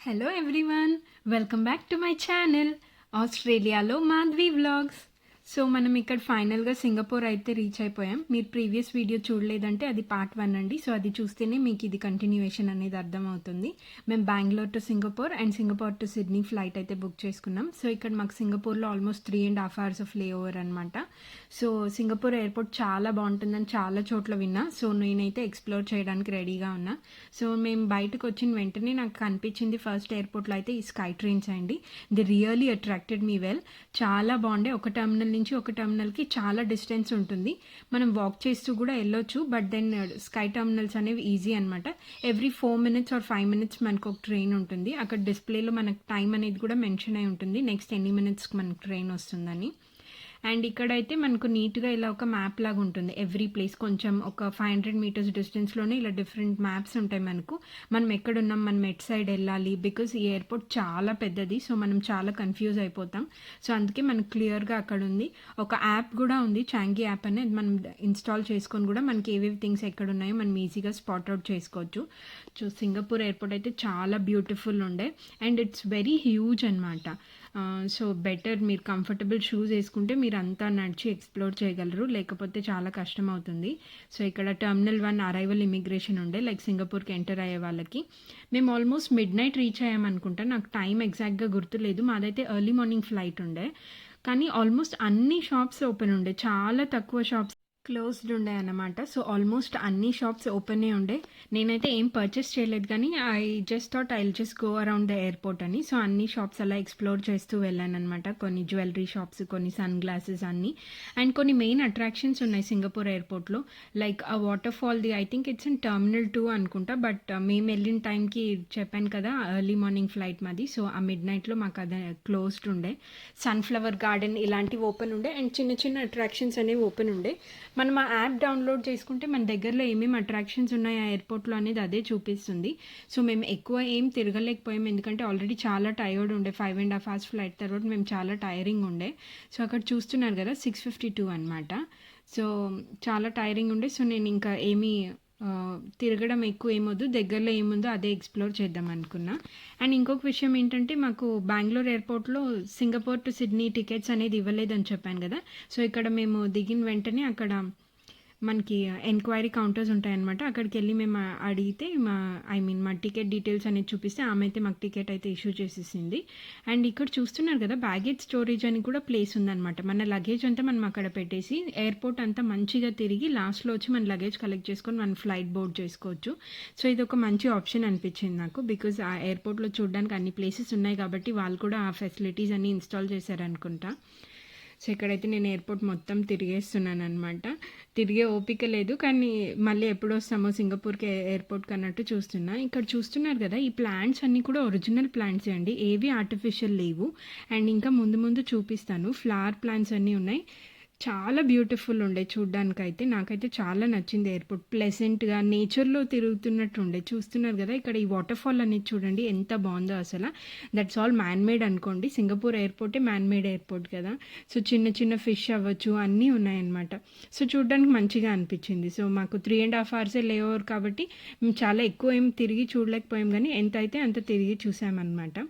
Hello everyone, welcome back to my channel ఆస్ట్రేలియాలో Madhavi vlogs. So మనం ఇక్కడ ఫైనల్గా సింగపూర్ అయితే రీచ్ అయిపోయాం. మీరు ప్రీవియస్ వీడియో చూడలేదంటే అది పార్ట్ 1 అండి. సో అది చూస్తేనే మీకు ఇది కంటిన్యూయేషన్ అనేది అర్థమవుతుంది. మేము Bengaluru to Singapore and Singapore to Sydney flight అయితే బుక్ చేసుకున్నాం. సో ఇక్కడ మాకు సింగపూర్లో ఆల్మోస్ట్ 3.5 hours ఆఫ్ లే ఓవర్ అనమాట. సో సింగపూర్ ఎయిర్పోర్ట్ చాలా బాగుంటుందని చాలా చోట్ల విన్నా. సో నేనైతే ఎక్స్ప్లోర్ చేయడానికి రెడీగా ఉన్నా. సో మేము బయటకు వచ్చిన వెంటనే నాకు కనిపించింది ఫస్ట్ ఎయిర్పోర్ట్లో అయితే ఈ స్కై ట్రైన్స్ అండి. The really attracted me well. చాలా బాగుండే. ఒక టర్మినల్ నుంచి ఒక టర్మినల్కి చాలా డిస్టెన్స్ ఉంటుంది. మనం వాక్ చేస్తూ కూడా వెళ్ళొచ్చు. బట్ దెన్ స్కై టర్మినల్స్ అనేవి ఈజీ అనమాట. ఎవ్రీ 4 minutes ఆర్ 5 minutes మనకు ఒక ట్రైన్ ఉంటుంది. అక్కడ డిస్ప్లేలో మనకు టైం అనేది కూడా మెన్షన్ అయి ఉంటుంది, నెక్స్ట్ ఎన్ని మినిట్స్కి మనకు ట్రైన్ వస్తుందని. అండ్ ఇక్కడైతే మనకు నీట్గా ఇలా ఒక మ్యాప్ లాగా ఉంటుంది. ఎవ్రీ ప్లేస్ కొంచెం ఒక 500 meters డిస్టెన్స్లోనే ఇలా డిఫరెంట్ మ్యాప్స్ ఉంటాయి మనకు. మనం ఎక్కడున్నాం, మనం ఎట్ సైడ్ వెళ్ళాలి, బికాస్ ఈ ఎయిర్పోర్ట్ చాలా పెద్దది. సో మనం చాలా కన్ఫ్యూజ్ అయిపోతాం. సో అందుకే మనకు క్లియర్గా అక్కడ ఉంది. ఒక యాప్ కూడా ఉంది, చాంగీ యాప్ అనేది మనం ఇన్స్టాల్ చేసుకొని కూడా మనకి ఏవేవి థింగ్స్ ఎక్కడ ఉన్నాయో మనం ఈజీగా స్పాట్ అవుట్ చేసుకోవచ్చు. సో సింగపూర్ ఎయిర్పోర్ట్ అయితే చాలా బ్యూటిఫుల్ ఉండే అండ్ ఇట్స్ వెరీ హ్యూజ్ అనమాట. సో బెటర్ మీరు కంఫర్టబుల్ షూస్ వేసుకుంటే మీరు అంతా నడిచి ఎక్స్ప్లోర్ చేయగలరు, లేకపోతే చాలా కష్టం అవుతుంది. సో ఇక్కడ టర్మినల్ 1 అరైవల్ ఇమిగ్రేషన్ ఉండే, లైక్ సింగపూర్కి ఎంటర్ అయ్యే వాళ్ళకి. మేము ఆల్మోస్ట్ మిడ్ నైట్ రీచ్ అయ్యామనుకుంటా, నాకు టైం ఎగ్జాక్ట్గా గుర్తులేదు. మాదైతే ఎర్లీ మార్నింగ్ ఫ్లైట్ ఉండే, కానీ ఆల్మోస్ట్ అన్ని షాప్స్ ఓపెన్ ఉండే, చాలా తక్కువ షాప్స్ క్లోజ్డ్ ఉండే అన్నమాట. సో ఆల్మోస్ట్ అన్ని షాప్స్ ఓపెనే ఉండే. నేనైతే ఏం పర్చేస్ చేయలేదు, కానీ I just thought I just go around the airport అని. సో అన్ని షాప్స్ అలా ఎక్స్ప్లోర్ చేస్తూ వెళ్ళాను అనమాట. కొన్ని జ్యువెలరీ షాప్స్, కొన్ని సన్ గ్లాసెస్ అన్ని, అండ్ కొన్ని మెయిన్ అట్రాక్షన్స్ ఉన్నాయి సింగపూర్ ఎయిర్పోర్ట్లో. లైక్ ఆ వాటర్ ఫాల్ది, I think it's in terminal 2 అనుకుంటా. బట్ మేము వెళ్ళిన టైంకి చెప్పాను కదా ఎర్లీ మార్నింగ్ ఫ్లైట్ మాది. సో ఆ మిడ్ నైట్లో మాకు అది క్లోజ్డ్ ఉండే. సన్ఫ్లవర్ గార్డెన్ ఇలాంటివి ఓపెన్ ఉండే, అండ్ చిన్న చిన్న అట్రాక్షన్స్ అనేవి ఓపెన్ ఉండే. మనం ఆ యాప్ డౌన్లోడ్ చేసుకుంటే మన దగ్గరలో ఏమేమి అట్రాక్షన్స్ ఉన్నాయి ఆ ఎయిర్పోర్ట్లో అనేది అదే చూపిస్తుంది. సో మేము ఎక్కువ ఏం తిరగలేకపోయాం, ఎందుకంటే ఆల్రెడీ చాలా టైర్డ్ ఉండే. 5.5 hours ఫ్లైట్ తర్వాత మేము చాలా టైరింగ్ ఉండే. సో అక్కడ చూస్తున్నారు కదా 6:52 అనమాట. సో చాలా టైరింగ్ ఉండే. సో నేను ఇంకా ఏమీ తిరగడం ఎక్కువ ఏమొద్దు, దగ్గరలో ఏముందో అదే ఎక్స్ప్లోర్ చేద్దాం అనుకున్నా. అండ్ ఇంకొక విషయం ఏంటంటే, మాకు బెంగళూరు ఎయిర్పోర్ట్లో సింగపూర్ టు సిడ్నీ టికెట్స్ అనేది ఇవ్వలేదని చెప్పాను కదా. సో ఇక్కడ మేము దిగిన వెంటనే అక్కడ మనకి ఎంక్వైరీ కౌంటర్స్ ఉంటాయన్నమాట. అక్కడికి వెళ్ళి మేము అడిగితే మా టికెట్ డీటెయిల్స్ అనేది చూపిస్తే ఆమె అయితే మాకు టికెట్ అయితే ఇష్యూ చేసేసింది. అండ్ ఇక్కడ చూస్తున్నారు కదా బ్యాగేజ్ స్టోరేజ్ అని కూడా ప్లేస్ ఉందన్నమాట. మన లగేజ్ అంతా మనం అక్కడ పెట్టేసి ఎయిర్పోర్ట్ అంతా మంచిగా తిరిగి లాస్ట్లో వచ్చి మన లగేజ్ కలెక్ట్ చేసుకొని మన ఫ్లైట్ బోర్డ్ చేసుకోవచ్చు. సో ఇది ఒక మంచి ఆప్షన్ అనిపించింది నాకు, బికాజ్ ఆ ఎయిర్పోర్ట్లో చూడడానికి అన్ని ప్లేసెస్ ఉన్నాయి కాబట్టి వాళ్ళు కూడా ఆ ఫెసిలిటీస్ అన్ని ఇన్స్టాల్ చేశారనుకుంటా. సో ఇక్కడైతే నేను ఎయిర్పోర్ట్ మొత్తం తిరిగేస్తున్నాను అనమాట. తిరిగే ఓపిక లేదు, కానీ మళ్ళీ ఎప్పుడు వస్తామో సింగపూర్కి ఎయిర్పోర్ట్కి అన్నట్టు చూస్తున్నా. ఇక్కడ చూస్తున్నారు కదా ఈ ప్లాంట్స్ అన్నీ కూడా ఒరిజినల్ ప్లాంట్స్ అండి, ఏవి ఆర్టిఫిషియల్ లేవు. అండ్ ఇంకా ముందు ముందు చూపిస్తాను. ఫ్లవర్ ప్లాంట్స్ అన్నీ ఉన్నాయి. చాలా బ్యూటిఫుల్ ఉండే చూడ్డానికైతే. నాకైతే చాలా నచ్చింది ఎయిర్పోర్ట్. ప్లెజెంట్గా నేచర్లో తిరుగుతున్నట్టు ఉండే. చూస్తున్నారు కదా ఇక్కడ ఈ వాటర్ ఫాల్ అనేది చూడండి ఎంత బాగుందో అసలు. దట్స్ ఆల్ మ్యాన్ మేడ్ అనుకోండి. సింగపూర్ ఎయిర్పోర్టే మ్యాన్ మేడ్ ఎయిర్పోర్ట్ కదా. సో చిన్న చిన్న ఫిష్ అవ్వచ్చు అన్నీ ఉన్నాయన్నమాట. సో చూడ్డానికి మంచిగా అనిపించింది. సో మాకు 3.5 hours లే ఓవర్ కాబట్టి మేము చాలా ఎక్కువ ఏం తిరిగి చూడలేకపోయాం, కానీ ఎంత అయితే అంత తిరిగి చూసామన్నమాట.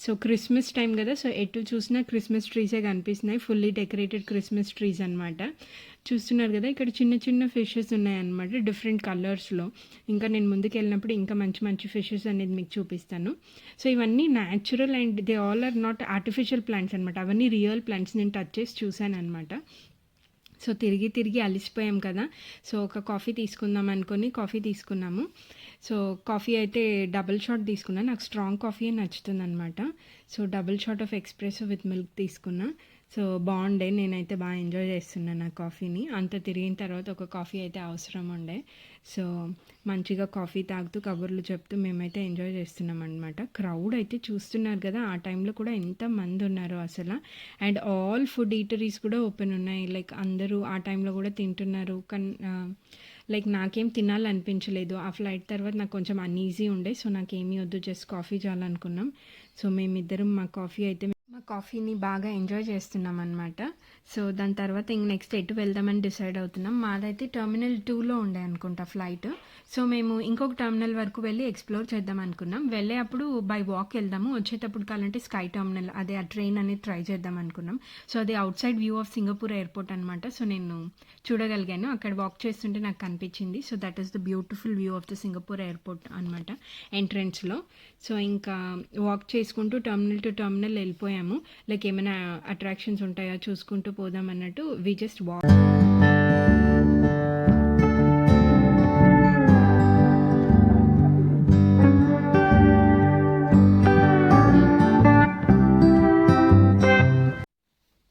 సో క్రిస్మస్ టైం కదా, సో ఎటు చూసినా క్రిస్మస్ ట్రీసే కనిపిస్తున్నాయి. ఫుల్లీ డెకరేటెడ్ క్రిస్మస్ ట్రీస్ అనమాట. చూస్తున్నారు కదా ఇక్కడ చిన్న చిన్న ఫిషెస్ ఉన్నాయన్నమాట డిఫరెంట్ కలర్స్లో. ఇంకా నేను ముందుకు వెళ్ళినప్పుడు ఇంకా మంచి మంచి ఫిషెస్ అనేది మీకు చూపిస్తాను. సో ఇవన్నీ natural and they all are not artificial plants అనమాట. అవన్నీ రియల్ ప్లాంట్స్. నేను టచ్ చేసి చూశాను అనమాట. సో తిరిగి తిరిగి అలసిపోయాం కదా, సో ఒక కాఫీ తీసుకుందాం అనుకొని కాఫీ తీసుకున్నాము. సో కాఫీ అయితే డబుల్ షాట్ తీసుకున్నాను. నాకు స్ట్రాంగ్ కాఫీ నచ్చుతుంది అనమాట. So double shot of ఎక్స్ప్రెసో with milk తీసుకున్నా. సో బాగుండే, నేనైతే బాగా ఎంజాయ్ చేస్తున్నాను ఆ కాఫీని. అంత తిరిగిన తర్వాత ఒక కాఫీ అయితే అవసరం ఉండే. సో మంచిగా కాఫీ తాగుతూ కబుర్లు చెప్తూ మేమైతే ఎంజాయ్ చేస్తున్నాం అనమాట. క్రౌడ్ అయితే చూస్తున్నారు కదా, ఆ టైంలో కూడా ఎంత మంది ఉన్నారో అసలు. అండ్ ఆల్ ఫుడ్ ఈటరీస్ కూడా ఓపెన్ ఉన్నాయి. లైక్ అందరూ ఆ టైంలో కూడా తింటున్నారు. లైక్ నాకేం తినాలనిపించలేదు. ఆ ఫ్లైట్ తర్వాత నాకు కొంచెం అన్ఈజీ ఉండే. సో నాకేమీ వద్దు, జస్ట్ కాఫీ చాలనుకున్నాం. సో మేమిద్దరం మా కాఫీ అయితే మా కాఫీని బాగా ఎంజాయ్ చేస్తున్నామనమాట. సో, దాని తర్వాత నెక్స్ట్ ఎటు వెళ్దామని డిసైడ్ అవుతున్నాం. మాదైతే టెర్మినల్ 2లో ఉండే అనుకుంటా ఫ్లైట్. సో, మేము ఇంకొక టెర్మినల్ వరకు వెళ్ళి ఎక్స్‌ప్లోర్ చేద్దాం అనుకున్నాం. వెళ్ళే అప్పుడు బై వాక్ వెళ్దాము. వచ్చేటప్పుడు కావాలంటే స్కై టెర్మినల్ అదే ఆ ట్రైన్ అనేది ట్రై చేద్దాం అనుకున్నాం. సో, అది outside view of Singapore airport అనమాట. సో, నేను చూడగలిగాను. అక్కడ వాక్ చేస్తుంటే నాకు కనిపించింది. So, that is the beautiful view of the Singapore airport అనమాట ఎంట్రన్స్‌లో. సో, ఇంకా వాక్ చేసుకుంటూ టెర్మినల్ టు టెర్మినల్ వెళ్ళిపోయాము. లైక్ ఏమైనా అట్రాక్షన్స్ ఉంటాయా చూసుకుంటూ పోదాం అన్నట్టు వి జస్ట్ వాక్.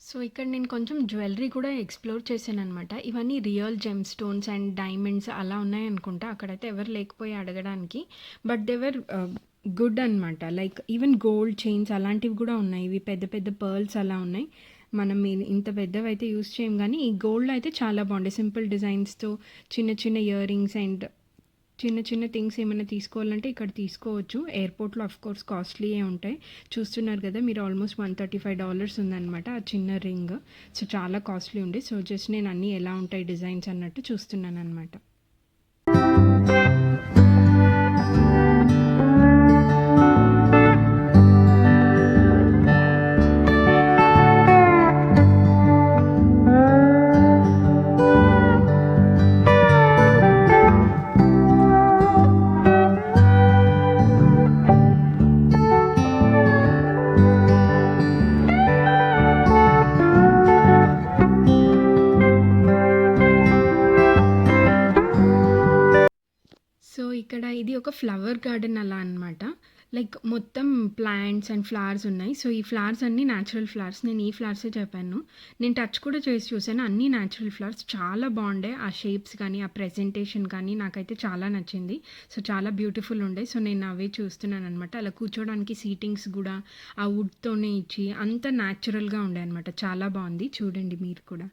సో, ఇక్కడ నేను కొంచెం జ్యువెలరీ కూడా ఎక్స్‌ప్లోర్ చేశాననమాట. ఇవన్నీ real gem stones and diamonds అలా ఉన్నాయనుకుంటా. అక్కడైతే ఎవరు లేకపోయి అడగడానికి. బట్ దే వర్ గుడ్ అనమాట. లైక్ ఈవెన్ గోల్డ్ చైన్స్ అలాంటివి కూడా ఉన్నాయి. ఇవి పెద్ద పెద్ద పర్ల్స్ అలా ఉన్నాయి. మనం ఇంత పెద్దవైతే యూజ్ చేయం గానీ, ఈ గోల్డ్‌లో అయితే చాలా బాగుంటాయి. సింపుల్ డిజైన్స్‌తో చిన్న చిన్న ఇయర్ రింగ్స్ అండ్ చిన్న చిన్న థింగ్స్ ఏమైనా తీసుకోవాలంటే ఇక్కడ తీసుకోవచ్చు. ఎయిర్‌పోర్ట్‌లో ఆఫ్‌కోర్స్ కాస్ట్లీయే ఉంటాయి. చూస్తున్నారు కదా మీరు, ఆల్మోస్ట్ $135 ఉందనమాట ఆ చిన్న రింగ్. సో, చాలా కాస్ట్లీ ఉండే. సో, జస్ట్ నేను అన్నీ ఎలా ఉంటాయి డిజైన్స్ అన్నట్టు చూస్తున్నాననమాట. సో, ఇక్కడ ఇది ఒక ఫ్లవర్ గార్డెన్ అలా అనమాట. లైక్ మొత్తం ప్లాంట్స్ అండ్ ఫ్లవర్స్ ఉన్నాయి. సో, ఈ ఫ్లవర్స్ అన్నీ న్యాచురల్ ఫ్లవర్స్. నేను ఈ ఫ్లవర్సే చెప్పాను. నేను టచ్ కూడా చేసి చూసాను. అన్నీ న్యాచురల్ ఫ్లవర్స్ చాలా బాగుండే. ఆ షేప్స్ కానీ, ఆ ప్రెజెంటేషన్ కానీ నాకైతే చాలా నచ్చింది. సో, చాలా బ్యూటిఫుల్ ఉండే. సో, నేను అవే చూస్తున్నాను అనమాట. అలా కూర్చోడానికి సీటింగ్స్ కూడా ఆ వుడ్‌తోనే ఇచ్చి అంత న్యాచురల్‌గా ఉండే అనమాట. చాలా బాగుంది. చూడండి మీరు కూడా.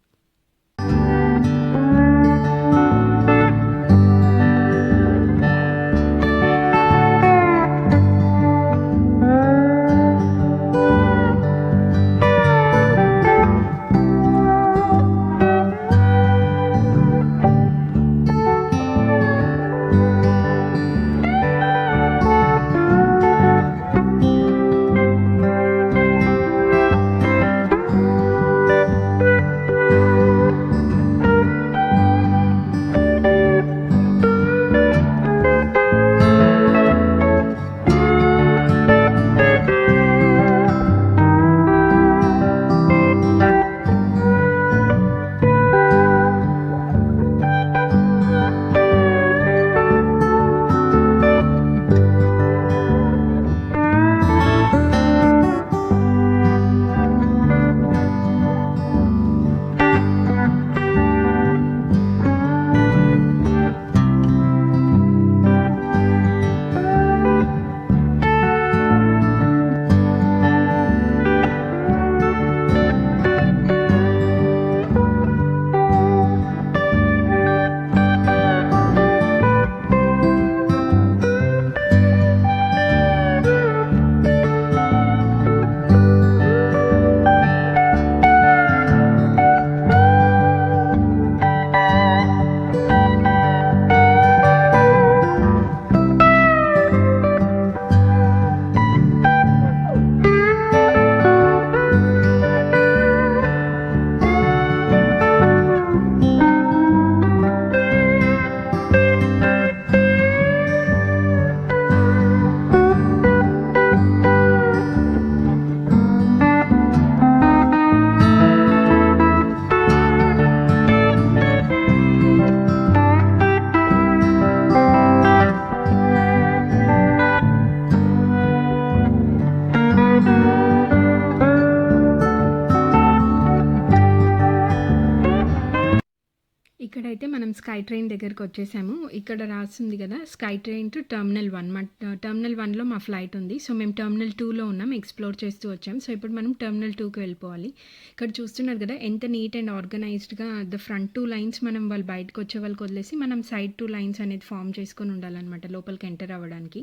ఇక్కడైతే మనం స్కై ట్రైన్ దగ్గరికి వచ్చేసాము. ఇక్కడ రాసింది కదా స్కై ట్రైన్ టు టెర్మినల్ 1. మా టెర్మినల్ 1లో మా ఫ్లైట్ ఉంది. సో, మేము టెర్మినల్ 2లో ఉన్నాం. ఎక్స్‌ప్లోర్ చేస్తూ వచ్చాం. సో, ఇప్పుడు మనం టెర్మినల్ 2కి వెళ్ళిపోవాలి. ఇక్కడ చూస్తున్నారు కదా ఎంత నీట్ అండ్ ఆర్గనైజ్డ్‌గా ద ఫ్రంట్ 2 లైన్స్ మనం వాళ్ళు బయటకు వచ్చే వాళ్ళకి వదిలేసి మనం సైడ్ 2 లైన్స్ అనేది ఫార్మ్ చేసుకొని ఉండాలన్నమాట లోపలికి ఎంటర్ అవ్వడానికి.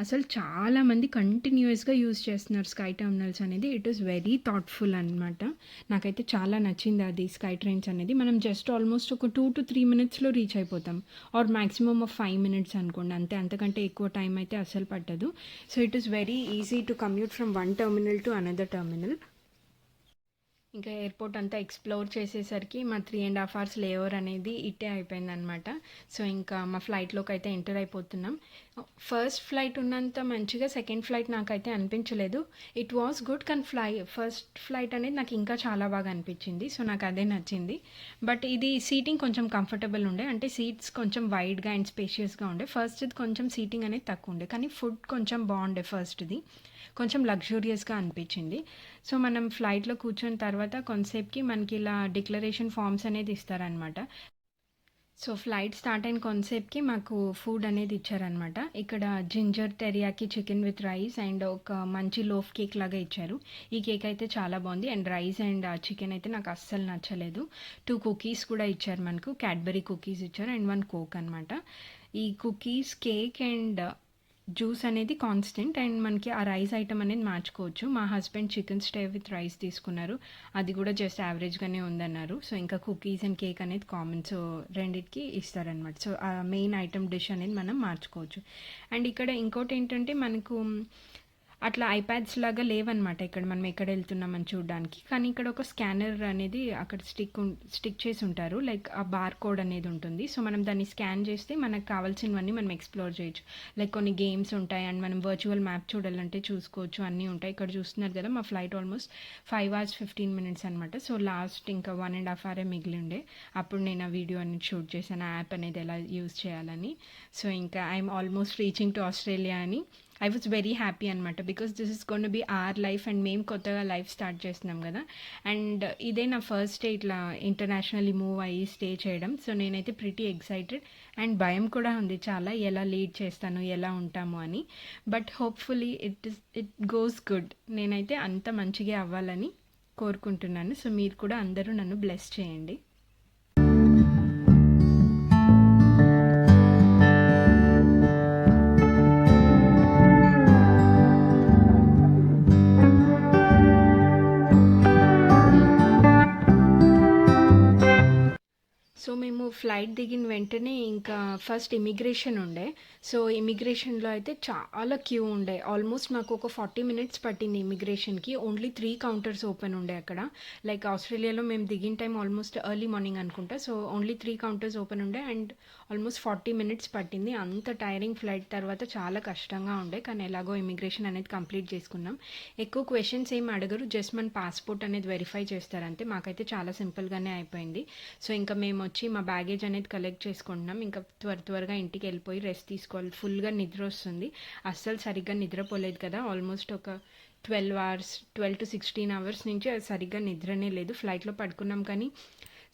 అసలు చాలామంది కంటిన్యూయస్గా యూజ్ చేస్తున్నారు స్కై టర్మినల్స్ అనేది. ఇట్ ఈస్ వెరీ థాట్ఫుల్ అనమాట. నాకైతే చాలా నచ్చింది అది స్కై ట్రైన్స్ అనేది. మనం జస్ట్ ఆల్మోస్ట్ ఒక 2 to 3 మినిట్స్లో రీచ్ అయిపోతాం, ఆర్ మ్యాక్సిమమ్ ఆఫ్ 5 మినిట్స్ అనుకోండి అంతే, అంతకంటే ఎక్కువ టైం అయితే అస్సలు పట్టదు. So it is very easy to commute from one terminal to another terminal. ఇంకా ఎయిర్పోర్ట్ అంతా ఎక్స్ప్లోర్ చేసేసరికి మా 3.5 hours లేఓవర్ అనేది ఇట్టే అయిపోయిందనమాట. సో ఇంకా మా ఫ్లైట్లోకి అయితే ఎంటర్ అయిపోతున్నాం. ఫస్ట్ ఫ్లైట్ ఉన్నంత మంచిగా సెకండ్ ఫ్లైట్ నాకైతే అనిపించలేదు. ఇట్ వాస్ గుడ్, కానీ ఫస్ట్ ఫ్లైట్ అనేది నాకు ఇంకా చాలా బాగా అనిపించింది. సో నాకు అదే నచ్చింది. బట్ ఇది సీటింగ్ కొంచెం కంఫర్టబుల్ ఉండే, అంటే సీట్స్ కొంచెం వైడ్గా అండ్ స్పేషియస్గా ఉండే. ఫస్ట్ది కొంచెం సీటింగ్ అనేది తక్కువ ఉండే, కానీ ఫుడ్ కొంచెం బాగుండే. ఫస్ట్ది కొంచెం లగ్జూరియస్గా అనిపించింది. సో మనం ఫ్లైట్లో కూర్చున్న తర్వాత కొంతసేపుకి మనకి ఇలా డిక్లరేషన్ ఫామ్స్ అనేది ఇస్తారనమాట. సో ఫ్లైట్ స్టార్ట్ అయిన కొంతసేపుకి మాకు ఫుడ్ అనేది ఇచ్చారనమాట. ఇక్కడ ginger teriyaki chicken with rice and ఒక మంచి లోఫ్ కేక్ లాగా ఇచ్చారు. ఈ కేక్ అయితే చాలా బాగుంది, అండ్ రైస్ అండ్ చికెన్ అయితే నాకు అస్సలు నచ్చలేదు. 2 కుకీస్ కూడా ఇచ్చారు మనకు, క్యాడ్బరీ కుకీస్ ఇచ్చారు అండ్ 1 కోక్ అనమాట. ఈ కుకీస్, కేక్ అండ్ జ్యూస్ అనేది కాన్స్టెంట్, అండ్ మనకి ఆ రైస్ ఐటమ్ అనేది మార్చుకోవచ్చు. మా husband chicken stay with rice తీసుకున్నారు, అది కూడా జస్ట్ యావరేజ్గానే ఉందన్నారు. సో ఇంకా కుకీస్ అండ్ కేక్ అనేది కామన్, సో రెండింటికి ఇస్తారనమాట. సో ఆ మెయిన్ ఐటమ్ డిష్ అనేది మనం మార్చుకోవచ్చు. అండ్ ఇక్కడ ఇంకోటి ఏంటంటే మనకు అట్లా ఐప్యాడ్స్ లాగా లేవన్నమాట ఇక్కడ మనం ఎక్కడ వెళ్తున్నామని చూడడానికి. కానీ ఇక్కడ ఒక స్కానర్ అనేది అక్కడ స్టిక్ చేసి ఉంటారు, లైక్ ఆ బార్ కోడ్ అనేది ఉంటుంది. సో మనం దాన్ని స్కాన్ చేస్తే మనకు కావాల్సినవన్నీ మనం ఎక్స్ప్లోర్ చేయొచ్చు. లైక్ కొన్ని గేమ్స్ ఉంటాయి, అండ్ మనం వర్చువల్ మ్యాప్ చూడాలంటే చూసుకోవచ్చు, అన్నీ ఉంటాయి. ఇక్కడ చూస్తున్నారు కదా, మా ఫ్లైట్ ఆల్మోస్ట్ 5 hours 15 minutes అనమాట. సో లాస్ట్ ఇంకా 1.5 hour మిగిలి ఉండే, అప్పుడు నేను ఆ వీడియో అనేది షూట్ చేశాను, ఆ యాప్ అనేది ఎలా యూజ్ చేయాలని. సో ఇంకా I'm almost reaching to Australia అని ఐ వాజ్ వెరీ హ్యాపీ అనమాట, because this is gonna be our life, and మేము కొత్తగా లైఫ్ స్టార్ట్ చేస్తున్నాం కదా. అండ్ ఇదే నా ఫస్ట్ డే ఇట్లా ఇంటర్నేషనల్లీ మూవ్ అయ్యి స్టే చేయడం. సో నేనైతే ప్రిటీ ఎక్సైటెడ్, అండ్ భయం కూడా ఉంది చాలా, ఎలా లీడ్ చేస్తాను, ఎలా ఉంటాము అని. But hopefully it goes good. నేనైతే అంత మంచిగా అవ్వాలని కోరుకుంటున్నాను. సో మీరు కూడా అందరూ నన్ను బ్లెస్ చేయండి. సో మేము ఫ్లైట్ దిగిన వెంటనే ఇంకా ఫస్ట్ ఇమిగ్రేషన్ ఉండే. సో ఇమిగ్రేషన్లో అయితే చాలా క్యూ ఉండే, ఆల్మోస్ట్ మాకు ఒక 40 minutes పట్టింది ఇమిగ్రేషన్కి. ఓన్లీ 3 counters ఓపెన్ ఉండే అక్కడ. లైక్ ఆస్ట్రేలియాలో మేము దిగిన టైం ఆల్మోస్ట్ ఎర్లీ మార్నింగ్ అనుకుంటా. సో ఓన్లీ 3 counters ఓపెన్ ఉండే, అండ్ ఆల్మోస్ట్ 40 minutes పట్టింది. అంత టైరింగ్ ఫ్లైట్ తర్వాత చాలా కష్టంగా ఉండే, కానీ ఎలాగో ఇమిగ్రేషన్ అనేది కంప్లీట్ చేసుకున్నాం. ఎక్కువ క్వశ్చన్స్ ఏమి అడగరు, జస్ట్ మన పాస్పోర్ట్ అనేది వెరిఫై చేస్తారంతే. మాకైతే చాలా సింపుల్గానే అయిపోయింది. సో ఇంకా మేము వచ్చి మా బ్యాగేజ్ అనేది కలెక్ట్ చేసుకుంటున్నాం. ఇంకా త్వరగా ఇంటికి వెళ్ళిపోయి రెస్ట్ తీసుకోవాలి. ఫుల్గా నిద్ర వస్తుంది, అస్సలు సరిగ్గా నిద్రపోలేదు కదా. ఆల్మోస్ట్ ఒక 12 to 16 hours నుంచి సరిగ్గా నిద్రనే లేదు. ఫ్లైట్లో పడుకున్నాం కానీ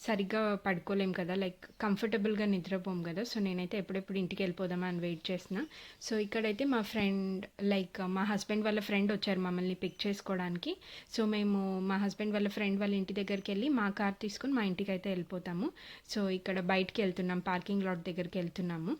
సరిగ్గా పడుకోలేం కదా, లైక్ కంఫర్టబుల్గా నిద్రపోం కదా. సో నేనైతే ఎప్పుడెప్పుడు ఇంటికి వెళ్ళిపోదామా అని వెయిట్ చేసిన. సో ఇక్కడైతే మా ఫ్రెండ్, లైక్ మా హస్బెండ్ వాళ్ళ ఫ్రెండ్ వచ్చారు మమ్మల్ని పిక్ చేసుకోవడానికి. సో మేము మా హస్బెండ్ వాళ్ళ ఫ్రెండ్ వాళ్ళ ఇంటి దగ్గరికి వెళ్ళి మా కార్ తీసుకుని మా ఇంటికి అయితే వెళ్ళిపోతాము. సో ఇక్కడ బయటికి వెళ్తున్నాం, పార్కింగ్ లాట్ దగ్గరికి వెళ్తున్నాము.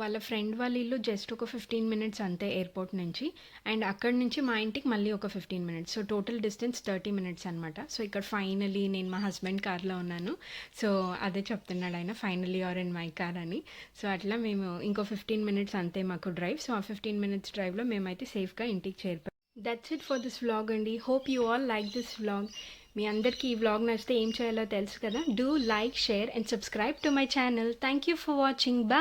వాళ్ళ ఫ్రెండ్ వాళ్ళ ఇల్లు జస్ట్ ఒక 15 minutes అంతే ఎయిర్పోర్ట్ నుంచి, అండ్ అక్కడి నుంచి మా ఇంటికి మళ్ళీ ఒక 15 minutes. So total distance 30 minutes అనమాట. సో ఇక్కడ ఫైనలీ నేను మా హస్బెండ్ కార్లో ఉన్నాను. సో అదే చెప్తున్నాడు ఆయన, finally are in my car అని. సో అట్లా మేము ఇంకో 15 minutes అంతే మాకు డ్రైవ్. సో ఆ 15 minutes డ్రైవ్లో మేమైతే సేఫ్గా ఇంటికి చేరిపోయాం. That's it for this vlog అండి. Hope you all like this vlog. మీ అందరికీ ఈ వ్లాగ్ నచ్చితే ఏం చేయాలో తెలుసు కదా. Do like, share and subscribe to my channel. Thank you for watching. Bye.